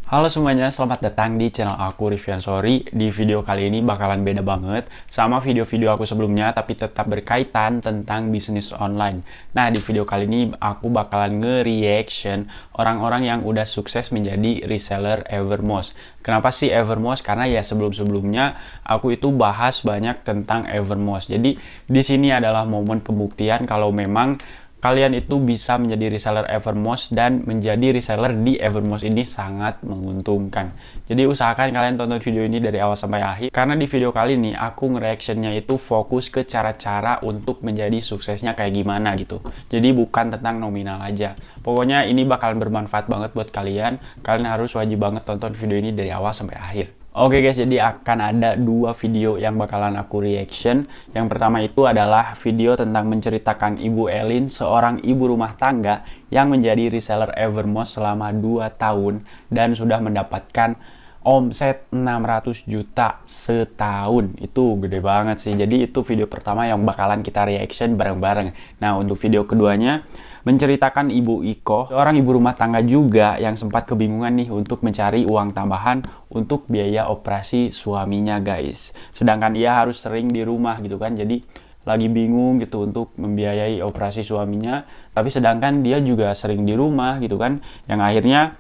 Halo semuanya, selamat datang di channel aku Rifyan Sorry. Di video kali ini bakalan beda banget sama video-video aku sebelumnya, tapi tetap berkaitan tentang bisnis online. Nah, di video kali ini aku bakalan nge-reaction orang-orang yang udah sukses menjadi reseller Evermost. Kenapa sih Evermost? Karena ya sebelum-sebelumnya aku itu bahas banyak tentang Evermost. Jadi di sini adalah momen pembuktian kalau memang kalian itu bisa menjadi reseller Evermost, dan menjadi reseller di Evermost ini sangat menguntungkan. Jadi usahakan kalian tonton video ini dari awal sampai akhir, karena di video kali ini aku nge-reactionnya itu fokus ke cara-cara untuk menjadi suksesnya kayak gimana gitu. Jadi bukan tentang nominal aja. Pokoknya ini bakalan bermanfaat banget buat kalian. Kalian harus wajib banget tonton video ini dari awal sampai akhir. Oke guys, jadi akan ada dua video yang bakalan aku reaction. Yang pertama itu adalah video tentang menceritakan Ibu Elin, seorang ibu rumah tangga yang menjadi reseller Evermost selama 2 tahun dan sudah mendapatkan omset 600 juta setahun. Itu gede banget sih. Jadi itu video pertama yang bakalan kita reaction bareng-bareng. Nah, untuk video keduanya menceritakan Ibu Iko, seorang ibu rumah tangga juga yang sempat kebingungan nih untuk mencari uang tambahan untuk biaya operasi suaminya guys. Sedangkan ia harus sering di rumah gitu kan, jadi lagi bingung gitu untuk membiayai operasi suaminya, tapi sedangkan dia juga sering di rumah gitu kan, yang akhirnya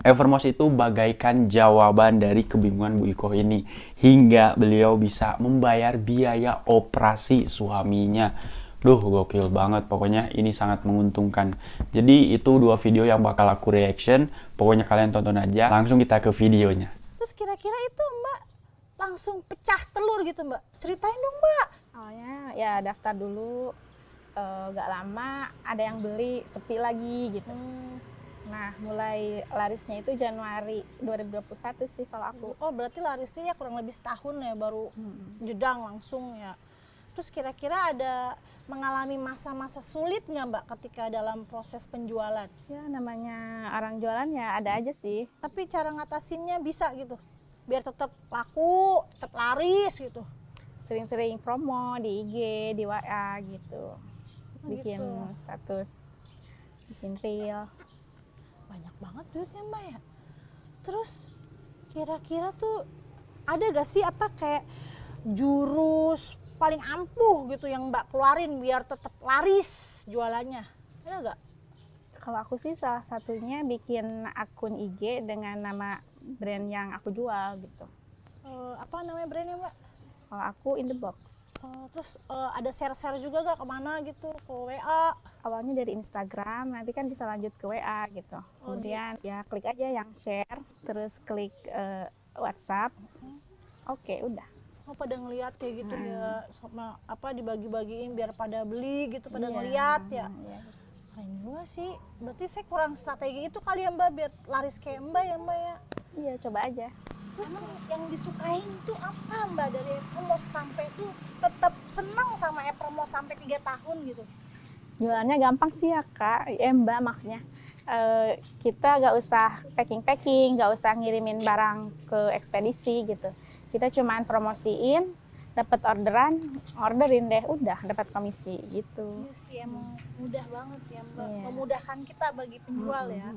Evermost itu bagaikan jawaban dari kebingungan Bu Iko ini, hingga beliau bisa membayar biaya operasi suaminya. Duh, gokil banget. Pokoknya ini sangat menguntungkan. Jadi itu dua video yang bakal aku reaction. Pokoknya kalian tonton aja. Langsung kita ke videonya. Terus kira-kira itu Mbak langsung pecah telur gitu Mbak? Ceritain dong Mbak. Awalnya ya daftar dulu, gak lama ada yang beli, sepi lagi gitu. Nah, mulai larisnya itu Januari 2021 sih kalau aku. Oh berarti larisnya ya kurang lebih setahun ya baru jedang langsung ya. Terus kira-kira ada mengalami masa-masa sulit nggak Mbak ketika dalam proses penjualan? Ya namanya orang jualan ya ada aja sih. Tapi cara ngatasinnya bisa gitu? Biar tetap laku, tetap laris gitu? Sering-sering promo di IG, di WA gitu. Bikin gitu. status, bikin reel. Banyak banget duitnya Mbak ya. Terus kira-kira tuh ada gak sih apa kayak jurus paling ampuh gitu yang Mbak keluarin biar tetap laris jualannya? Ada gak? Kalau aku sih salah satunya bikin akun IG dengan nama brand yang aku jual gitu. Apa namanya brandnya Mbak? Kalau aku In The Box. Terus ada share-share juga gak kemana gitu? Ke WA? Awalnya dari Instagram, nanti kan bisa lanjut ke WA gitu. Kemudian ya klik aja yang share, terus klik WhatsApp. Oke, udah. Oh pada ngeliat kayak gitu ya, sama apa dibagi-bagiin biar pada beli gitu, pada Iya, ngeliat ya. iya. Keren juga sih. Berarti saya kurang strategi itu kali ya Mbak biar laris kayak Mbak ya Mbak ya. Iya, coba aja. Terus yang disukain tuh apa Mbak dari Evermost sampai tuh tetap senang sama Evermost sampai 3 tahun gitu? Jualannya gampang sih ya Kak, Mbak maksudnya. Kita gak usah packing-packing, gak usah ngirimin barang ke ekspedisi gitu. Kita cuman promosiin, dapat orderin deh, udah dapat komisi gitu. Iya sih emang mudah banget ya Mbak, Iya. memudahkan kita bagi penjual ya.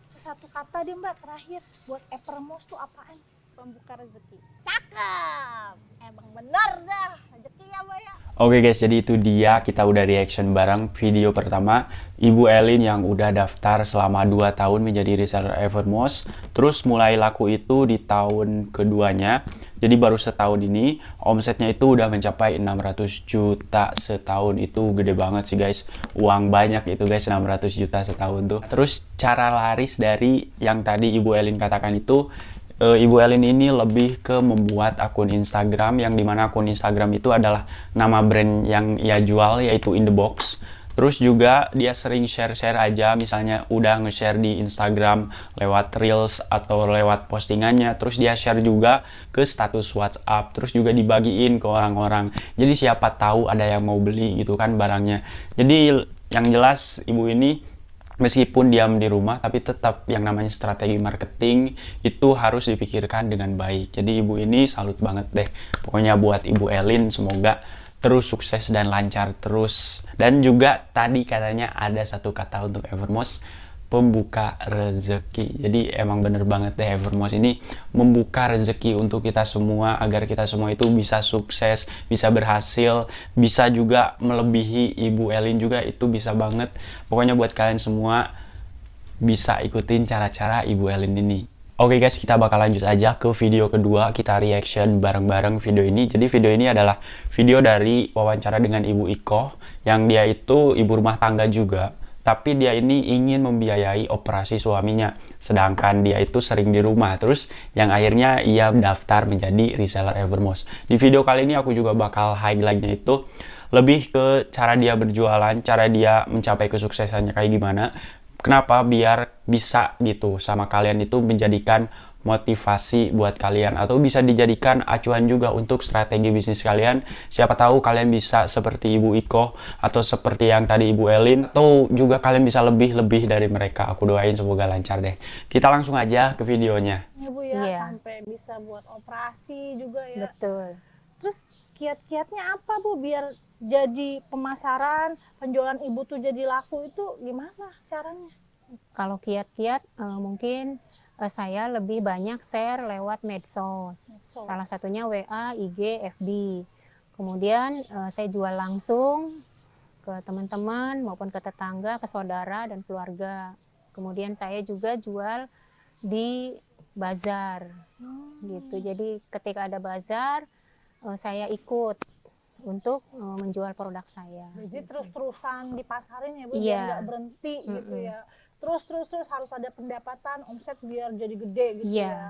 Terus satu kata deh Mbak terakhir, buat Evermost tuh apaan? Pembuka rezeki. Cakep! Emang bener dah, rezeki ya Mbak ya. Oke guys, jadi itu dia, kita udah reaction bareng video pertama Ibu Elin yang udah daftar selama 2 tahun menjadi reseller Evermost. Terus mulai laku itu di tahun keduanya. Jadi baru setahun ini omsetnya itu udah mencapai 600 juta setahun. Itu gede banget sih guys. Uang banyak itu guys, 600 juta setahun tuh. Terus cara laris dari yang tadi Ibu Elin katakan itu, Ibu Elin ini lebih ke membuat akun Instagram, yang dimana akun Instagram itu adalah nama brand yang ia jual, yaitu In The Box. Terus juga dia sering share-share aja, misalnya udah nge-share di Instagram lewat Reels atau lewat postingannya. Terus dia share juga ke status WhatsApp, terus juga dibagiin ke orang-orang. Jadi siapa tahu ada yang mau beli gitu kan barangnya. Jadi yang jelas ibu ini meskipun diam di rumah, tapi tetap yang namanya strategi marketing itu harus dipikirkan dengan baik. Jadi ibu ini salut banget deh. Pokoknya buat Ibu Elin, semoga terus sukses dan lancar terus. Dan juga tadi katanya ada satu kata untuk Evermost, pembuka rezeki. Jadi emang bener banget deh, Evermost ini membuka rezeki untuk kita semua agar kita semua itu bisa sukses, bisa berhasil, bisa juga melebihi Ibu Elin juga, itu bisa banget. Pokoknya buat kalian semua bisa ikutin cara-cara Ibu Elin ini. Oke guys, kita bakal lanjut aja ke video kedua, kita reaction bareng-bareng video ini. Jadi video ini adalah video dari wawancara dengan Ibu Iko, yang dia itu ibu rumah tangga juga. Tapi dia ini ingin membiayai operasi suaminya, sedangkan dia itu sering di rumah. Terus yang akhirnya ia daftar menjadi reseller Evermost. Di video kali ini aku juga bakal highlightnya itu lebih ke cara dia berjualan, cara dia mencapai kesuksesannya kayak gimana. Kenapa? Biar bisa gitu sama kalian itu menjadikan motivasi buat kalian, atau bisa dijadikan acuan juga untuk strategi bisnis kalian. Siapa tahu kalian bisa seperti Ibu Iko atau seperti yang tadi Ibu Elin, atau juga kalian bisa lebih dari mereka. Aku doain semoga lancar deh. Kita langsung aja ke videonya. Ya Bu ya, Iya. sampai bisa buat operasi juga ya. Betul. Terus kiat-kiatnya apa Bu biar jadi pemasaran, penjualan Ibu tuh jadi laku, itu gimana caranya? Kalau kiat-kiat mungkin saya lebih banyak share lewat medsos. Salah satunya WA, IG, FB. Kemudian saya jual langsung ke teman-teman maupun ke tetangga, ke saudara dan keluarga. Kemudian saya juga jual di bazar gitu. Jadi ketika ada bazar saya ikut untuk menjual produk saya. Jadi terus-terusan dipasarin ya Bu, Iya. biar nggak berhenti gitu ya. Terus harus ada pendapatan, omset biar jadi gede gitu ya. Iya.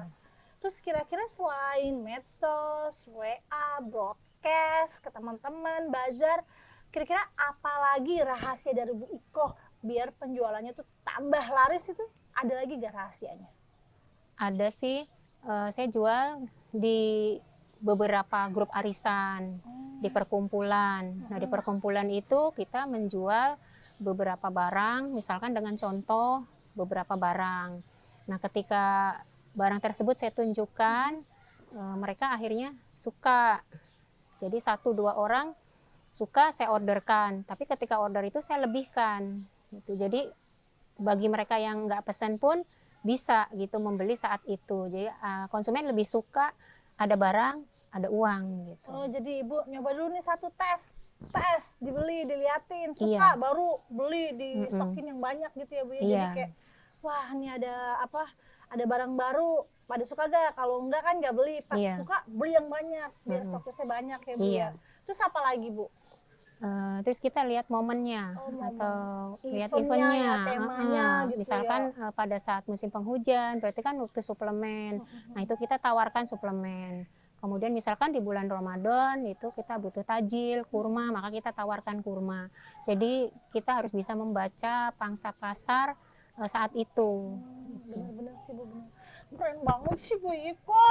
Terus kira-kira selain medsos, WA, broadcast ke teman-teman, bazar, kira-kira apa lagi rahasia dari Bu Iko biar penjualannya tuh tambah laris, itu ada lagi gak rahasianya? Ada sih, saya jual di beberapa grup arisan, di perkumpulan. Nah, di perkumpulan itu kita menjual beberapa barang, misalkan dengan contoh beberapa barang. Nah, ketika barang tersebut saya tunjukkan, mereka akhirnya suka. Jadi 1-2 orang suka, saya orderkan. Tapi ketika order itu saya lebihkan. Gitu. Jadi bagi mereka yang nggak pesan pun bisa gitu membeli saat itu. Jadi konsumen lebih suka ada barang, ada uang gitu. Oh, jadi Ibu nyoba dulu nih satu tes, dibeli, diliatin, suka, Iya. baru beli, di stokin yang banyak gitu ya Bu ya. Jadi Iya. kayak, wah ini ada apa, ada barang baru, pada suka gak? Kalau enggak kan nggak beli, pas Iya. suka beli yang banyak, biar stoknya saya banyak ya Bu Iya. ya. Terus apa lagi Bu? Terus kita lihat momennya momen. atau lihat Eventnya eventnya, ya, temanya gitu misalkan pada saat musim penghujan, berarti kan waktu suplemen. Nah itu kita tawarkan suplemen. Kemudian misalkan di bulan Ramadan itu kita butuh tajil, kurma, maka kita tawarkan kurma. Jadi kita harus bisa membaca pangsa pasar saat itu. Bener-bener sih Bu, bener. Keren banget sih Bu Iko.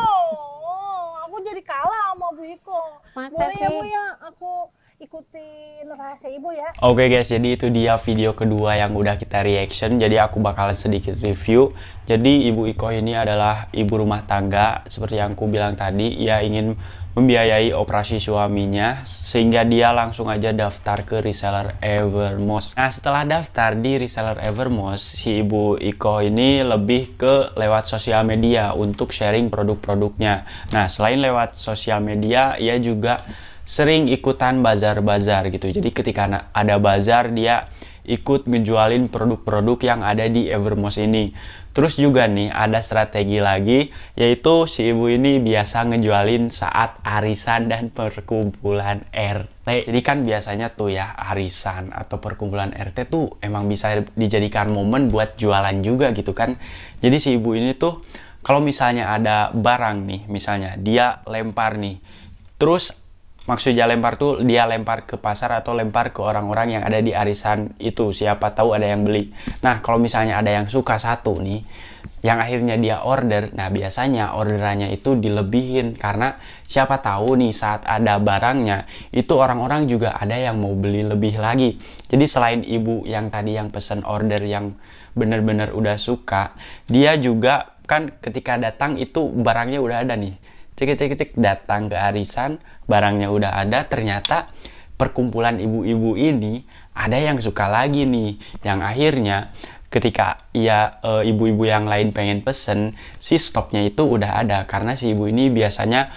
Aku jadi kalah sama Bu Iko. Masa Boleh ya Bu sih? ya, aku ikutin rahasia Ibu ya. Oke guys, jadi itu dia video kedua yang udah kita reaction. Jadi aku bakalan sedikit review. Jadi Ibu Iko ini adalah ibu rumah tangga. Seperti yang aku bilang tadi, ia ingin membiayai operasi suaminya, sehingga dia langsung aja daftar ke reseller Evermost. Nah, setelah daftar di reseller Evermost, si Ibu Iko ini lebih ke lewat sosial media untuk sharing produk-produknya. Nah, selain lewat sosial media, ia juga sering ikutan bazar-bazar gitu. Jadi ketika ada bazar, dia ikut ngejualin produk-produk yang ada di Evermost ini. Terus juga nih ada strategi lagi, yaitu si ibu ini biasa ngejualin saat arisan dan perkumpulan RT. Jadi kan biasanya tuh ya arisan atau perkumpulan RT tuh emang bisa dijadikan momen buat jualan juga gitu kan. Jadi si ibu ini tuh kalau misalnya ada barang nih, misalnya dia lempar nih, terus maksudnya lempar tuh dia lempar ke pasar atau lempar ke orang-orang yang ada di arisan itu, siapa tahu ada yang beli. Nah, kalau misalnya ada yang suka satu nih, yang akhirnya dia order, nah biasanya orderannya itu dilebihin karena siapa tahu nih saat ada barangnya itu orang-orang juga ada yang mau beli lebih lagi. Jadi selain ibu yang tadi yang pesen order yang bener-bener udah suka, dia juga kan ketika datang itu barangnya udah ada nih. Cek datang ke arisan, barangnya udah ada, ternyata perkumpulan ibu-ibu ini ada yang suka lagi nih, yang akhirnya ketika ibu-ibu yang lain pengen pesen, si stoknya itu udah ada, karena si ibu ini biasanya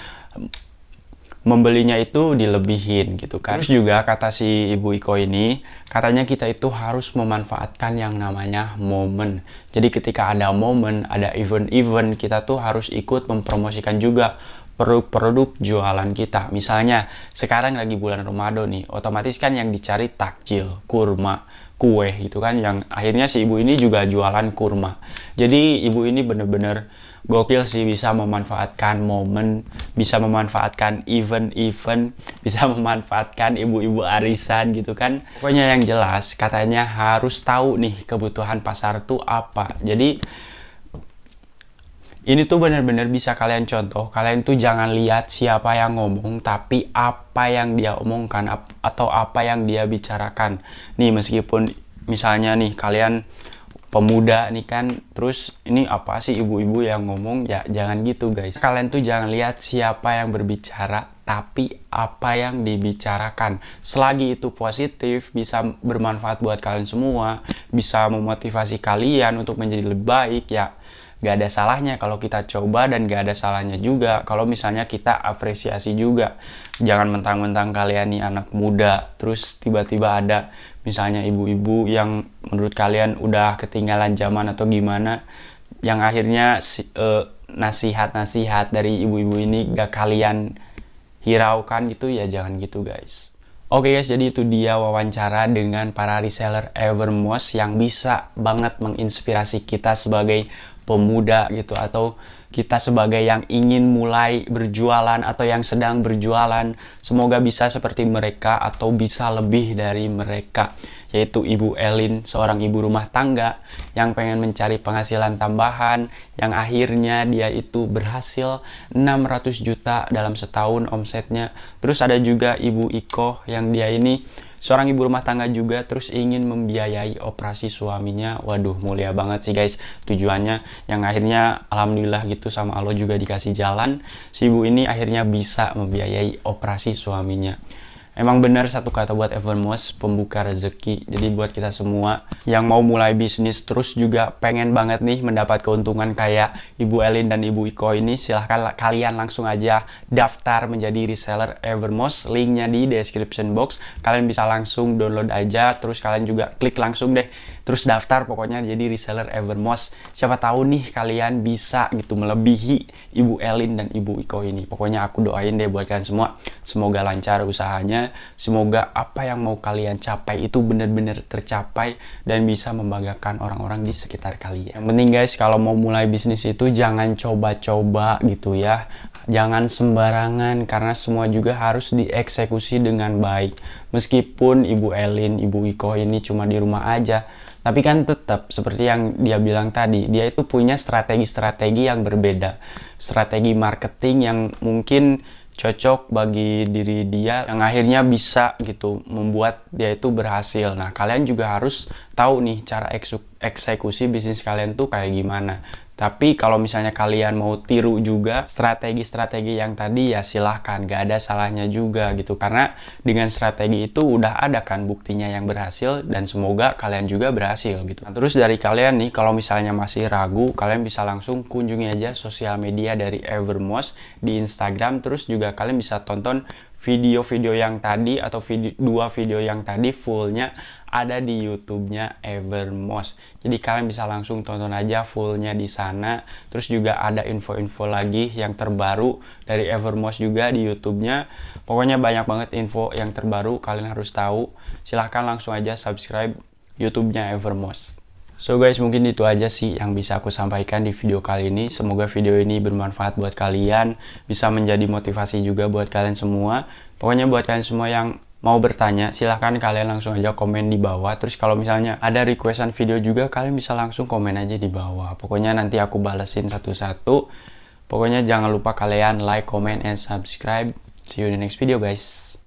membelinya itu dilebihin gitu kan. Terus juga kata si Ibu Iko ini, katanya kita itu harus memanfaatkan yang namanya momen. Jadi ketika ada momen, ada event-event, kita tuh harus ikut mempromosikan juga produk-produk jualan kita. Misalnya sekarang lagi bulan Ramadan nih, otomatis kan yang dicari takjil, kurma, kue gitu kan, yang akhirnya si ibu ini juga jualan kurma. Jadi ibu ini bener-bener gokil sih, bisa memanfaatkan momen, bisa memanfaatkan event-event, bisa memanfaatkan ibu-ibu arisan gitu kan. Pokoknya yang jelas katanya harus tahu nih kebutuhan pasar tuh apa. Jadi ini tuh benar-benar bisa kalian contoh. Kalian tuh jangan lihat siapa yang ngomong, tapi apa yang dia omongkan atau apa yang dia bicarakan. Nih meskipun misalnya nih kalian pemuda nih kan, terus ini apa sih ibu-ibu yang ngomong, ya jangan gitu guys. Kalian tuh jangan lihat siapa yang berbicara, tapi apa yang dibicarakan. Selagi itu positif, bisa bermanfaat buat kalian semua, bisa memotivasi kalian untuk menjadi lebih baik, ya gak ada salahnya kalau kita coba, dan gak ada salahnya juga kalau misalnya kita apresiasi juga. Jangan mentang-mentang kalian nih anak muda, terus tiba-tiba ada misalnya ibu-ibu yang menurut kalian udah ketinggalan zaman atau gimana, yang akhirnya nasihat-nasihat dari ibu-ibu ini gak kalian hiraukan gitu, ya jangan gitu guys. Oke guys, jadi itu dia wawancara dengan para reseller Evermost yang bisa banget menginspirasi kita sebagai pemuda gitu, atau kita sebagai yang ingin mulai berjualan atau yang sedang berjualan. Semoga bisa seperti mereka atau bisa lebih dari mereka, yaitu Ibu Elin, seorang ibu rumah tangga yang pengen mencari penghasilan tambahan, yang akhirnya dia itu berhasil 600 juta dalam setahun omsetnya. Terus ada juga Ibu Iko yang dia ini seorang ibu rumah tangga juga, terus ingin membiayai operasi suaminya. Waduh, mulia banget sih guys tujuannya, yang akhirnya alhamdulillah gitu sama Allah juga dikasih jalan. Si ibu ini akhirnya bisa membiayai operasi suaminya. Emang benar satu kata buat Evermost, pembuka rezeki. Jadi buat kita semua yang mau mulai bisnis terus juga pengen banget nih mendapat keuntungan kayak Ibu Elin dan Ibu Iko ini, silahkan kalian langsung aja daftar menjadi reseller Evermost. Linknya di description box. Kalian bisa langsung download aja, terus kalian juga klik langsung deh, terus daftar pokoknya jadi reseller Evermost. Siapa tahu nih kalian bisa gitu melebihi Ibu Elin dan Ibu Iko ini. Pokoknya aku doain deh buat kalian semua, semoga lancar usahanya. Semoga apa yang mau kalian capai itu benar-benar tercapai dan bisa membanggakan orang-orang di sekitar kalian. Yang penting guys, kalau mau mulai bisnis itu jangan coba-coba gitu ya. Jangan sembarangan, karena semua juga harus dieksekusi dengan baik. Meskipun Ibu Elin, Ibu Iko ini cuma di rumah aja, tapi kan tetap seperti yang dia bilang tadi, dia itu punya strategi-strategi yang berbeda. Strategi marketing yang mungkin cocok bagi diri dia, yang akhirnya bisa gitu membuat dia itu berhasil. Nah, kalian juga harus tahu nih cara eksekusi bisnis kalian tuh kayak gimana. Tapi kalau misalnya kalian mau tiru juga strategi-strategi yang tadi, ya silahkan, gak ada salahnya juga gitu. Karena dengan strategi itu udah ada kan buktinya yang berhasil, dan semoga kalian juga berhasil gitu. Nah, terus dari kalian nih, kalau misalnya masih ragu, kalian bisa langsung kunjungi aja sosial media dari Evermost di Instagram. Terus juga kalian bisa tonton video-video yang tadi atau dua video yang tadi fullnya ada di YouTube-nya Evermost. Jadi kalian bisa langsung tonton aja fullnya di sana. Terus juga ada info-info lagi yang terbaru dari Evermost juga di YouTube-nya. Pokoknya banyak banget info yang terbaru, kalian harus tahu. Silahkan langsung aja subscribe YouTube-nya Evermost. So guys, mungkin itu aja sih yang bisa aku sampaikan di video kali ini. Semoga video ini bermanfaat buat kalian, bisa menjadi motivasi juga buat kalian semua. Pokoknya buat kalian semua yang mau bertanya, silahkan kalian langsung aja komen di bawah. Terus kalau misalnya ada requestan video juga, kalian bisa langsung komen aja di bawah. Pokoknya nanti aku balesin satu-satu. Pokoknya jangan lupa kalian like, comment, and subscribe. See you in the next video guys.